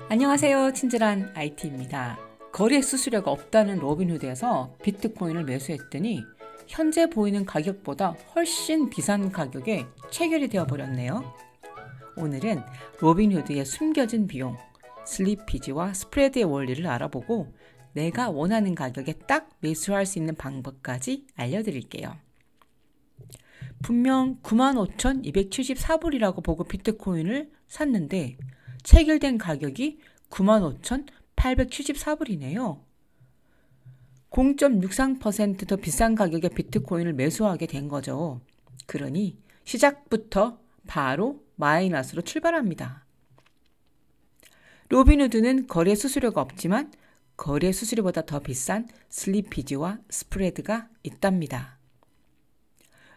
안녕하세요. 친절한 IT입니다. 거래 수수료가 없다는 로빈후드에서 비트코인을 매수했더니 현재 보이는 가격보다 훨씬 비싼 가격에 체결이 되어버렸네요. 오늘은 로빈후드의 숨겨진 비용, 슬리피지와 스프레드의 원리를 알아보고 내가 원하는 가격에 딱 매수할 수 있는 방법까지 알려드릴게요. 분명 95,274불이라고 보고 비트코인을 샀는데 체결된 가격이 95,874불이네요. 0.63% 더 비싼 가격에 비트코인을 매수하게 된 거죠. 그러니 시작부터 바로 마이너스로 출발합니다. 로빈후드는 거래 수수료가 없지만 거래 수수료보다 더 비싼 슬리피지와 스프레드가 있답니다.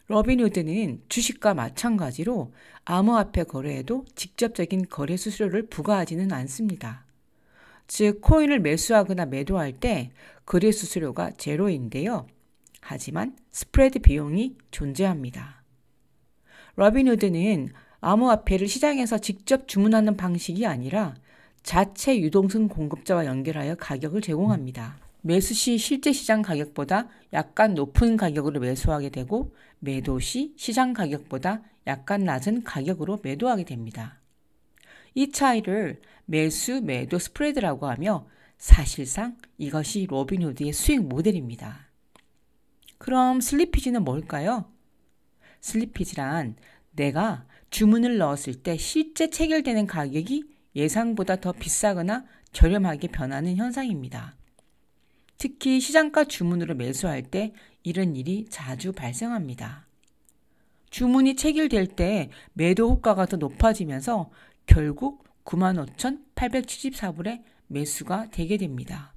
로빈후드는 주식과 마찬가지로 암호화폐 거래에도 직접적인 거래 수수료를 부과하지는 않습니다. 즉, 코인을 매수하거나 매도할 때 거래 수수료가 제로인데요. 하지만 스프레드 비용이 존재합니다. 로빈후드는 암호화폐를 시장에서 직접 주문하는 방식이 아니라 자체 유동성 공급자와 연결하여 가격을 제공합니다. 매수 시 실제 시장 가격보다 약간 높은 가격으로 매수하게 되고 매도 시 시장 가격보다 약간 낮은 가격으로 매도하게 됩니다. 이 차이를 매수, 매도 스프레드라고 하며 사실상 이것이 로빈후드의 수익 모델입니다. 그럼 슬리피지는 뭘까요? 슬리피지란 내가 주문을 넣었을 때 실제 체결되는 가격이 예상보다 더 비싸거나 저렴하게 변하는 현상입니다. 특히 시장가 주문으로 매수할 때 이런 일이 자주 발생합니다. 주문이 체결될 때 매도 호가가 더 높아지면서 결국 95,874불에 매수가 되게 됩니다.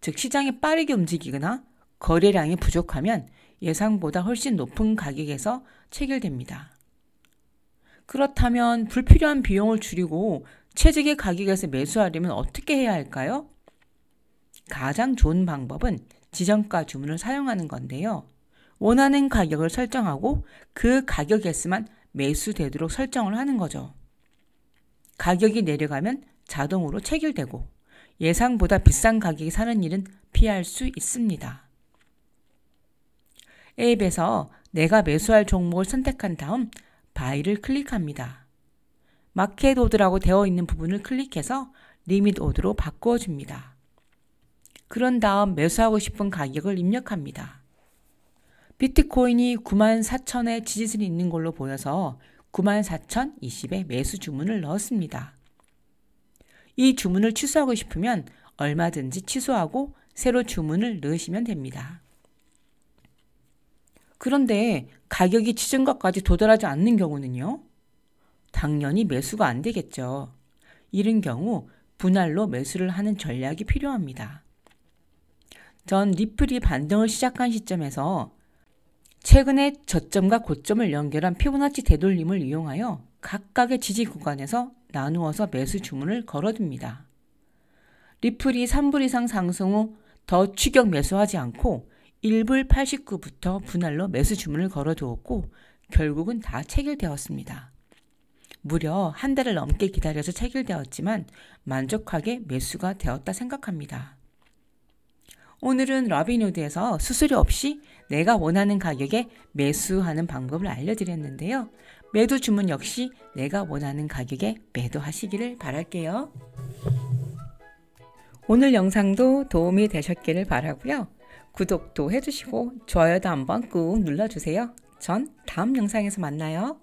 즉 시장이 빠르게 움직이거나 거래량이 부족하면 예상보다 훨씬 높은 가격에서 체결됩니다. 그렇다면 불필요한 비용을 줄이고 최적의 가격에서 매수하려면 어떻게 해야 할까요? 가장 좋은 방법은 지정가 주문을 사용하는 건데요. 원하는 가격을 설정하고 그 가격에서만 매수되도록 설정을 하는 거죠. 가격이 내려가면 자동으로 체결되고 예상보다 비싼 가격에 사는 일은 피할 수 있습니다. 앱에서 내가 매수할 종목을 선택한 다음 바이를 클릭합니다. 마켓 오더라고 되어 있는 부분을 클릭해서 리밋 오더로 바꾸어 줍니다. 그런 다음 매수하고 싶은 가격을 입력합니다. 비트코인이 94,000에 지지선이 있는 걸로 보여서 94,020에 매수 주문을 넣었습니다. 이 주문을 취소하고 싶으면 얼마든지 취소하고 새로 주문을 넣으시면 됩니다. 그런데 가격이 지정가까지 도달하지 않는 경우는요? 당연히 매수가 안 되겠죠. 이런 경우 분할로 매수를 하는 전략이 필요합니다. 전 리플이 반등을 시작한 시점에서 최근의 저점과 고점을 연결한 피보나치 되돌림을 이용하여 각각의 지지 구간에서 나누어서 매수 주문을 걸어둡니다. 리플이 3불 이상 상승 후 더 추격 매수하지 않고 1불 89부터 분할로 매수 주문을 걸어두었고 결국은 다 체결되었습니다. 무려 한 달을 넘게 기다려서 체결되었지만 만족하게 매수가 되었다 생각합니다. 오늘은 로빈후드에서 수수료 없이 내가 원하는 가격에 매수하는 방법을 알려드렸는데요. 매도 주문 역시 내가 원하는 가격에 매도하시기를 바랄게요. 오늘 영상도 도움이 되셨기를 바라고요. 구독도 해주시고 좋아요도 한번 꾹 눌러주세요. 전 다음 영상에서 만나요.